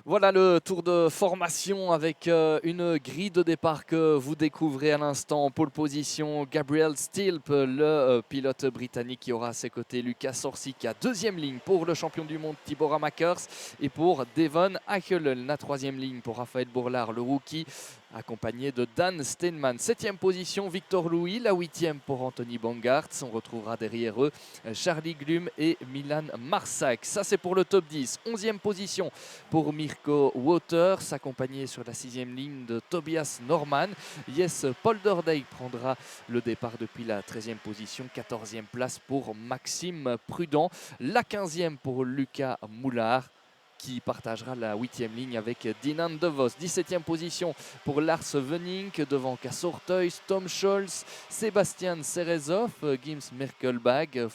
Voilà le tour de formation avec une grille de départ que vous découvrez à l'instant. En pole position, Gabriel Stilp, le pilote britannique qui aura à ses côtés Lucas Orsica. Deuxième ligne pour le champion du monde Tibor Amakers et pour Devon Achelen. La troisième ligne pour Raphaël Bourlard, le rookie, accompagné de Dan Steinman. Septième position, Victor Louis. La huitième pour Anthony Bangartz. On retrouvera derrière eux Charlie Glum et Milan Marsac. Ça, c'est pour le top 10. Onzième position pour Mirko Waters, accompagné sur la sixième ligne de Tobias Norman. Yes, Polderdijk prendra le départ depuis la 13e position. 14e place pour Maxime Prudent. La 15e pour Lucas Moulard, qui partagera la 8e ligne avec Dinan De Vos. 17e position pour Lars Wenink devant Kassor Toys, Tom Scholz, Sébastien Serezov, Gims Merkelbag,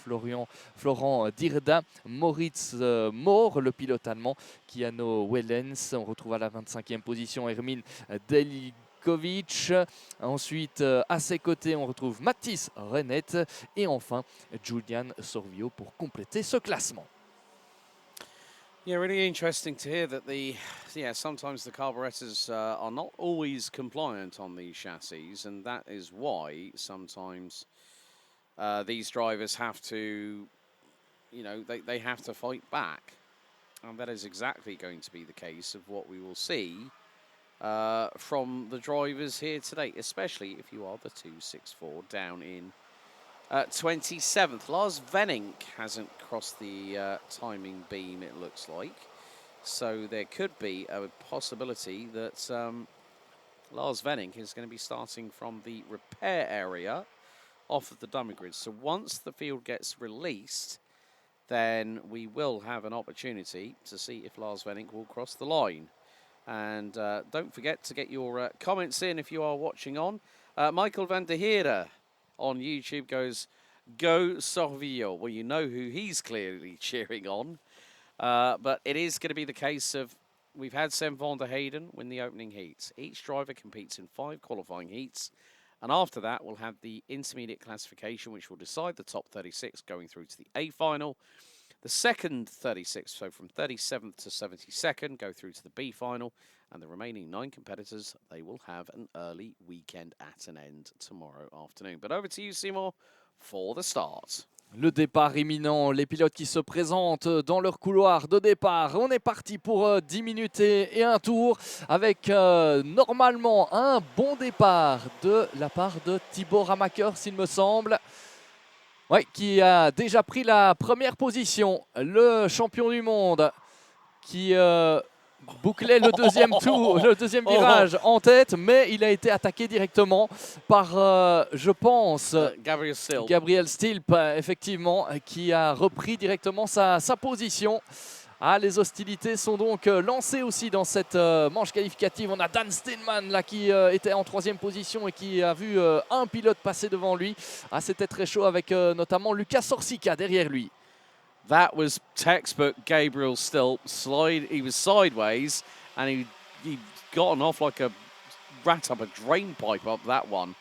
Florent Dirda, Moritz Mohr, le pilote allemand, Kiano Wellens. On retrouve à la 25e position Hermine Delikovic. Ensuite, à ses côtés, on retrouve Mathis Renette et enfin Julian Sorvio pour compléter ce classement. Yeah, really interesting to hear that sometimes the carburetors are not always compliant on these chassis, and that is why sometimes these drivers have to, they have to fight back. And that is exactly going to be the case of what we will see from the drivers here today, especially if you are the 264 down in 27th. Lars Wenink hasn't crossed the timing beam, it looks like. So there could be a possibility that Lars Wenink is going to be starting from the repair area off of the dummy grid. So once the field gets released, then we will have an opportunity to see if Lars Wenink will cross the line. And don't forget to get your comments in if you are watching on. Michael van der Heerde on YouTube goes, "Go Sorvio." Well, you know who he's clearly cheering on. But it is going to be the case of, we've had Sam van der Heyden win the opening heats. Each driver competes in 5 qualifying heats. And after that, we'll have the intermediate classification, which will decide the top 36 going through to the A final. The second 36, so from 37th to 72nd, go through to the B final. And the remaining 9 competitors, they will have an early weekend at an end tomorrow afternoon. But over to you, Seymour, for the start. Le départ imminent, les pilotes qui se présentent dans leur couloir de départ. On est parti pour 10 minutes et un tour avec normalement un bon départ de la part de Tibor Amakers, il me semble. Oui, qui a déjà pris la première position. Le champion du monde qui bouclait le deuxième tour, le deuxième virage en tête, mais il a été attaqué directement par, je pense, Gabriel Stilp, effectivement, qui a repris directement sa position. Ah, les hostilités sont donc lancées aussi dans cette manche qualificative. On a Dan Steinman là, qui était en 3e position et qui a vu un pilote passer devant lui. Ah, c'était très chaud avec notamment Lucas Orsica derrière lui. That was textbook Gabriel Stilp. He was sideways, and he'd gotten off like a rat up a drain pipe up that one,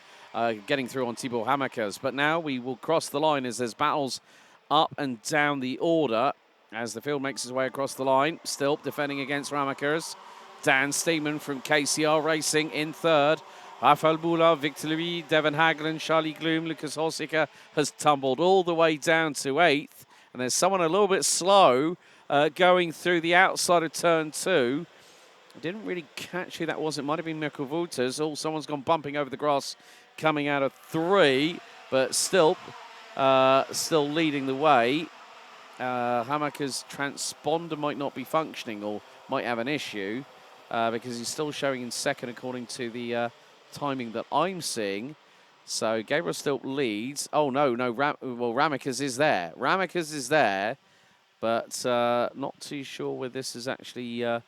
getting through on Tibor Amakers. But now we will cross the line as there's battles up and down the order as the field makes its way across the line. Stilp defending against Amakers. Dan Steeman from KCR Racing in third. Raphael Boulard, Victor Louis, Devon Hagland, Charlie Gloom, Lucas Horsica has tumbled all the way down to 8th. And there's someone a little bit slow going through the outside of turn 2. I didn't really catch who that was. It might have been Mirko Wouters. Oh, someone's gone bumping over the grass coming out of 3. But Stilp still leading the way. Hamaker's transponder might not be functioning or might have an issue because he's still showing in second according to the timing that I'm seeing. So Gabriel Stilp leads. Oh, no. Ramekers is there. Ramekers is there, but not too sure where this is actually... it's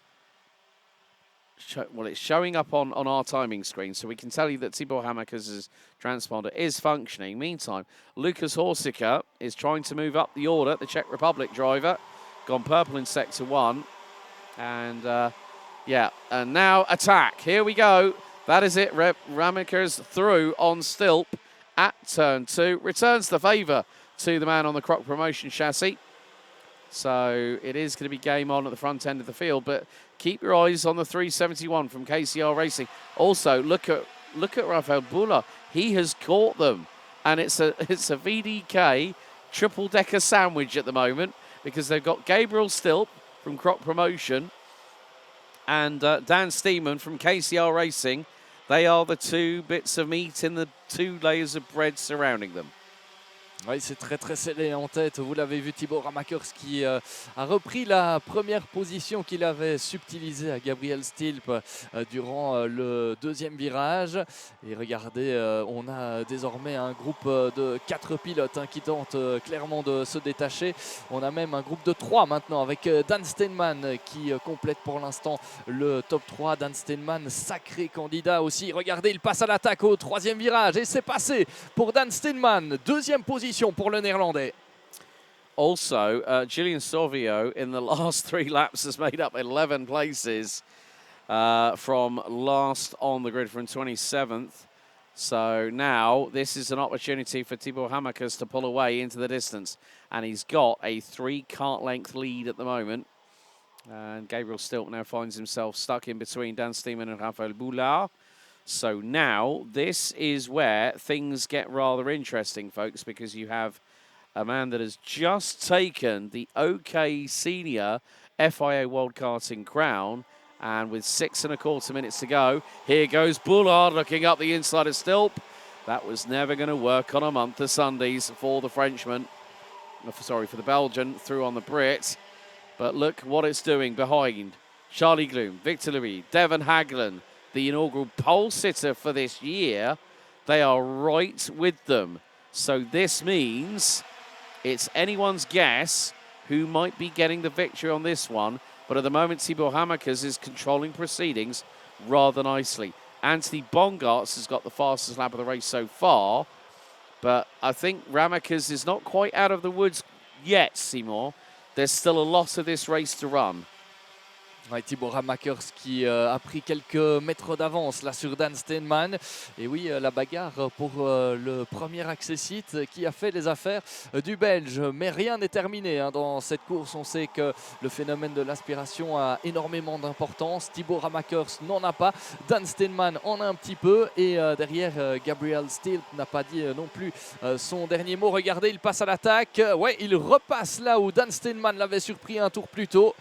showing up on our timing screen, so we can tell you that Tibor Hamekers' transponder is functioning. Meantime, Lucas Horsica is trying to move up the order, the Czech Republic driver. Gone purple in Sector 1. And, and now attack. Here we go. That is it. Ramekers through on Stilp at turn 2. Returns the favour to the man on the Croc Promotion chassis. So it is going to be game on at the front end of the field, but keep your eyes on the 371 from KCR Racing. Also, look at Rafael Bula. He has caught them, and it's a VDK triple-decker sandwich at the moment because they've got Gabriel Stilp from Croc Promotion and Dan Steeman from KCR Racing. They are the two bits of meat in the two layers of bread surrounding them. Oui, c'est très très scellé en tête. Vous l'avez vu, Thibaut Ramakers qui a repris la première position qu'il avait subtilisée à Gabriel Stilp durant le deuxième virage. Et regardez, on a désormais un groupe de 4 pilotes qui tentent clairement de se détacher. On a même un groupe de 3 maintenant avec Dan Steinman qui complète pour l'instant le top 3. Dan Steinman, sacré candidat aussi. Regardez, il passe à l'attaque au troisième virage et c'est passé pour Dan Steinman. Deuxième position pour le Néerlandais. Also, Gillian Sorvio in the last 3 laps has made up 11 places from last on the grid from 27th. So now this is an opportunity for Thibaut Hamakers to pull away into the distance. And he's got a 3-kart length lead at the moment. And Gabriel Stilp now finds himself stuck in between Dan Steeman and Rafael Boulard. So now this is where things get rather interesting, folks, because you have a man that has just taken the OK Senior FIA World Karting crown, and with 6 1/4 minutes to go, here goes Boulard looking up the inside of Stilp. That was never going to work on a month of Sundays for the Frenchman, sorry, for the Belgian, through on the Brit. But look what it's doing behind. Charlie Gloom, Victor Louis, Devon Haglen, the inaugural pole sitter for this year. They are right with them. So this means it's anyone's guess who might be getting the victory on this one. But at the moment, Thibaut Hamakers is controlling proceedings rather nicely. Anthony Bongartz has got the fastest lap of the race so far. But I think Ramakers is not quite out of the woods yet, Seymour. There's still a lot of this race to run. Ouais, Thibaut Ramakers qui a pris quelques mètres d'avance là sur Dan Steinman. Et oui, la bagarre pour le premier accessite qui a fait les affaires du Belge. Mais rien n'est terminé dans cette course. On sait que le phénomène de l'aspiration a énormément d'importance. Thibaut Ramakers n'en a pas. Dan Steinman en a un petit peu. Et derrière, Gabriel Stilp n'a pas dit non plus son dernier mot. Regardez, il passe à l'attaque. Ouais, il repasse là où Dan Steinman l'avait surpris un tour plus tôt.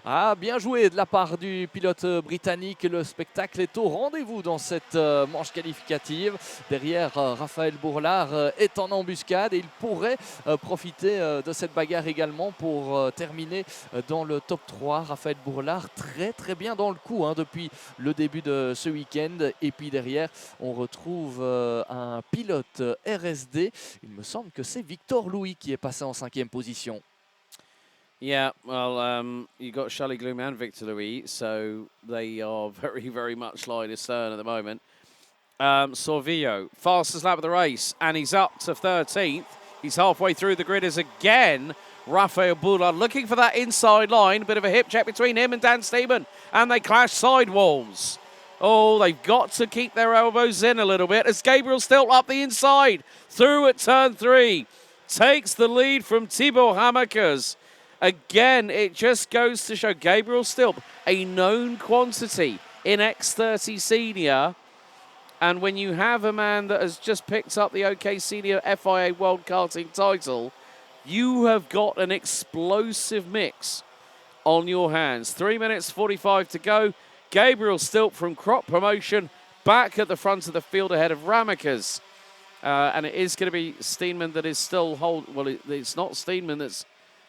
Ah, bien joué de la part du pilote britannique. Le spectacle est au rendez-vous dans cette manche qualificative. Derrière, Raphaël Bourlard est en embuscade et il pourrait profiter de cette bagarre également pour terminer dans le top 3. Raphaël Bourlard très très bien dans le coup depuis le début de ce week-end. Et puis derrière, on retrouve un pilote RSD. Il me semble que c'est Victor Louis qui est passé en 5e position. Yeah, well, you got Charlie Gloom and Victor Louis, so they are very, very much line astern at the moment. Sorvillo, fastest lap of the race, and he's up to 13th. He's halfway through the grid as again Rafael Boulard looking for that inside line. Bit of a hip check between him and Dan Steeman, and they clash sidewalls. Oh, they've got to keep their elbows in a little bit as Gabriel Stilp up the inside, through at turn 3, takes the lead from Thibaut Hamakers. Again, it just goes to show Gabriel Stilp, a known quantity in X30 Senior. And when you have a man that has just picked up the OK Senior FIA World Karting title, you have got an explosive mix on your hands. 3 minutes 45 to go. Gabriel Stilp from Crop Promotion back at the front of the field ahead of Ramakers. And it is going to be Steenman that is still it's not Steenman that's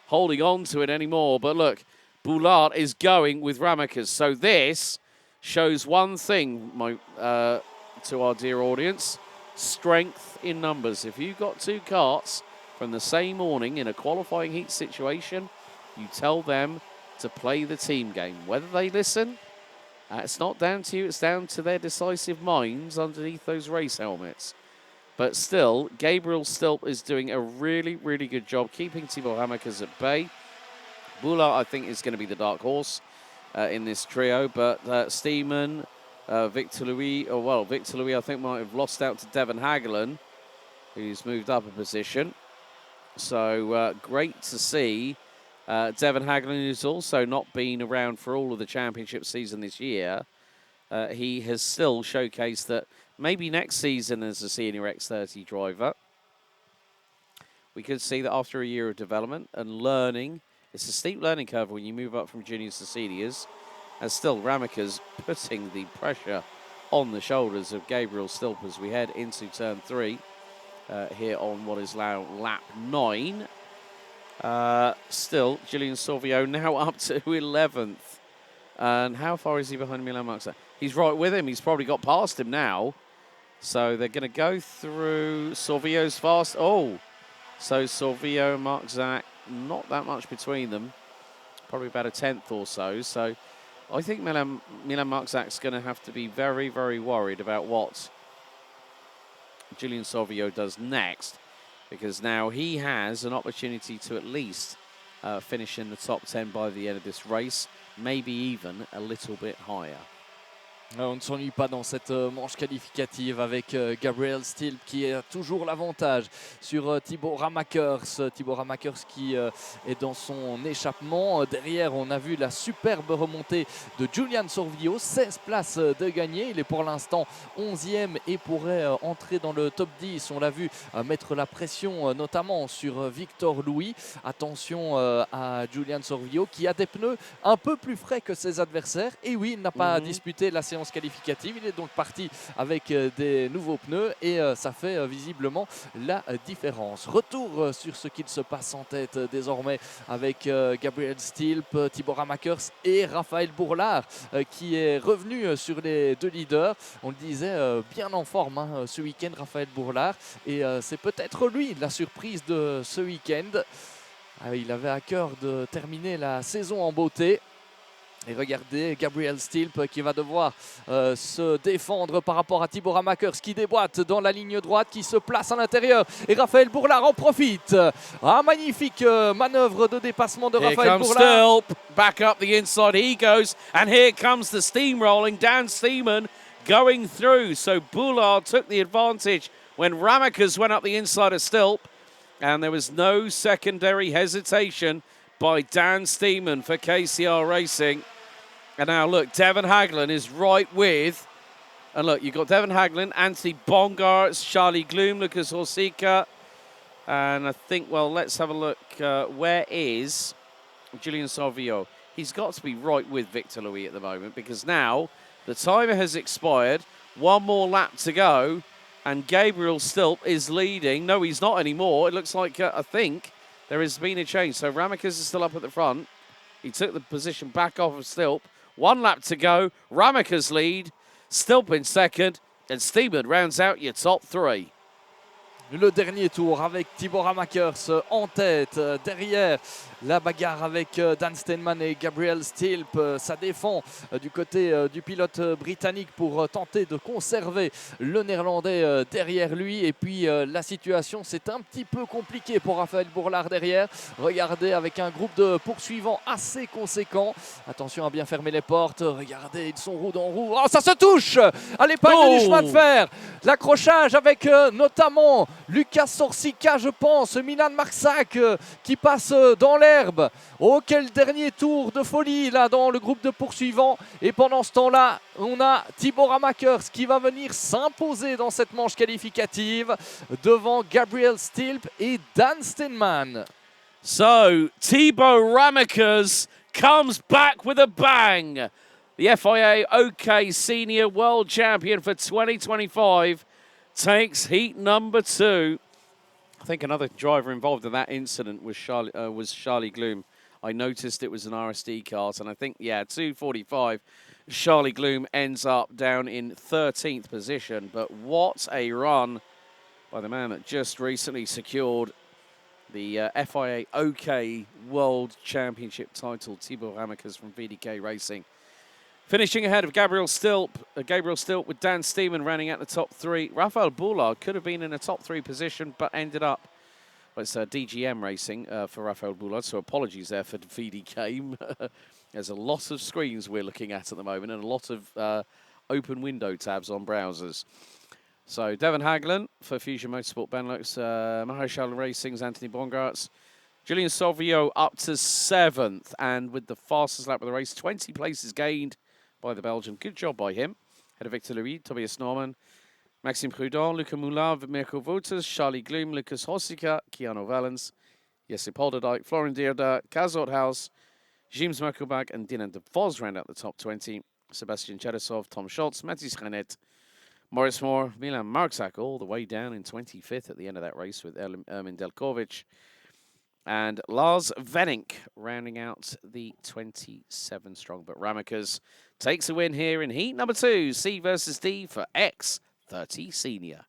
holding on to it anymore. But look, Boulard is going with Ramakers. So this shows one thing, to our dear audience, strength in numbers. If you've got 2 karts from the same morning in a qualifying heat situation, you tell them to play the team game. Whether they listen, it's not down to you, it's down to their decisive minds underneath those race helmets. But still, Gabriel Stilp is doing a really, really good job keeping Thibaut Hamakers at bay. Boulard, I think, is going to be the dark horse in this trio. But Steeman, Victor Louis, Victor Louis, I think, might have lost out to Devon Hagelen, who's moved up a position. So great to see Devon Haglund, who's also not been around for all of the championship season this year, he has still showcased that maybe next season as a senior X30 driver, we could see that after a year of development and learning, it's a steep learning curve when you move up from juniors to seniors, and still Rameka's putting the pressure on the shoulders of Gabriel Stilp as we head into turn 3 here on what is now lap 9. Still, Julian Sorvio now up to 11th. And how far is he behind Milan Marczak? He's right with him. He's probably got past him now. So they're going to go through Sorvio's fast. Oh, so Sorvio and Marczak, not that much between them. Probably about a 10th or so. So I think Milan Marczak's going to have to be very, very worried about what Julian Sorvio does next, because now he has an opportunity to at least finish in the top 10 by the end of this race, maybe even a little bit higher. On ne s'ennuie pas dans cette manche qualificative avec Gabriel Stilp qui a toujours l'avantage sur Thibaut Ramakers. Thibaut Ramakers qui est dans son échappement. Derrière, on a vu la superbe remontée de Julian Sorvio. 16 places de gagné. Il est pour l'instant 11e et pourrait entrer dans le top 10. On l'a vu mettre la pression notamment sur Victor Louis. Attention à Julian Sorvio qui a des pneus un peu plus frais que ses adversaires. Et oui, il n'a pas disputé la séance qualificative, il est donc parti avec des nouveaux pneus et ça fait visiblement la différence. Retour sur ce qu'il se passe en tête désormais avec Gabriel Stilp, Thibaut Ramakers et Raphaël Bourlard qui est revenu sur les deux leaders. On le disait, bien en forme ce week-end, Raphaël Bourlard, et c'est peut-être lui la surprise de ce week-end. Il avait à cœur de terminer la saison en beauté. Et regardez Gabriel Stilp qui va devoir se défendre par rapport à Thibaut Ramakers qui déboîte dans la ligne droite, qui se place à l'intérieur. Et Raphaël Bourlard en profite. Magnifique manœuvre de dépassement de Raphaël Bourlard. Here comes Stilp, back up the inside he goes. And here comes the steamrolling Dan Steeman going through. So Boulard took the advantage when Ramakers went up the inside of Stilp. And there was no secondary hesitation by Dan Steeman for KCR Racing. And now look, Devon Haglund is right with, and look, you've got Devon Haglund, Anthony Bongarts, Charlie Gloom, Lucas Horsika, and I think, well, let's have a look. Where is Julian Sorvio? He's got to be right with Victor Louis at the moment, because now the timer has expired, one more lap to go, and Gabriel Stilp is leading. No, he's not anymore. It looks like, I think, there has been a change. So Ramakers is still up at the front. He took the position back off of Stilp. 1 lap to go. Ramakers lead. Stilp in second. And Steeman rounds out your top 3. Le dernier tour avec Thibaut Ramakers en tête. Derrière, la bagarre avec Dan Steinman et Gabriel Stilp. Ça défend du côté du pilote britannique pour tenter de conserver le néerlandais derrière lui. Et puis la situation, c'est un petit peu compliqué pour Raphaël Bourlard derrière. Regardez, avec un groupe de poursuivants assez conséquent. Attention à bien fermer les portes. Regardez, ils sont roue dans roue. Oh, ça se touche à l'épingle du chemin de fer. L'accrochage avec notamment Lucas Sorsica, je pense, Milan Marczak qui passe dans l'herbe. Oh, quel dernier tour de folie là dans le groupe de poursuivants. Et pendant ce temps-là, on a Thibaut Ramakers qui va venir s'imposer dans cette manche qualificative devant Gabriel Stilp et Dan Steinman. So, Thibaut Ramakers comes back with a bang. The FIA OK Senior World Champion for 2025 takes heat number 2. I think another driver involved in that incident was Charlie Gloom. I noticed it was an RSD kart, and I think, yeah, 2:45. Charlie Gloom ends up down in 13th position. But what a run by the man that just recently secured the FIA OK World Championship title, Thibaut Ramakers from VDK Racing. Finishing ahead of Gabriel Stilp with Dan Steeman running at the top 3. Raphael Bourlard could have been in a top 3 position, but ended up, well, it's DGM Racing for Raphael Bourlard, so apologies there for VDK. There's a lot of screens we're looking at the moment and a lot of open window tabs on browsers. So Devon Haglund for Fusion Motorsport Benelux, Maréchal Racing's Anthony Bongarts, Julian Salvio up to 7th, and with the fastest lap of the race, 20 places gained by the Belgian. Good job by him. Ahead of Victor Louis, Tobias Norman, Maxime Prudent, Luca Moulin, Mirko Wouters, Charlie Gloom, Lucas Hossika, Keanu Valens, Jesse Polderdijk, Florian Dierda, Kaz Orthaus, James Merkelbach, and Dylan de Vos round out the top 20. Sebastian Chedesov, Tom Schultz, Mathis Renet, Maurice Moore, Milan Markzak, all the way down in 25th at the end of that race with Ermin Delkovic. And Lars Venink rounding out the 27 strong. But Ramakas takes a win here in heat number 2, C versus D for X30 Senior.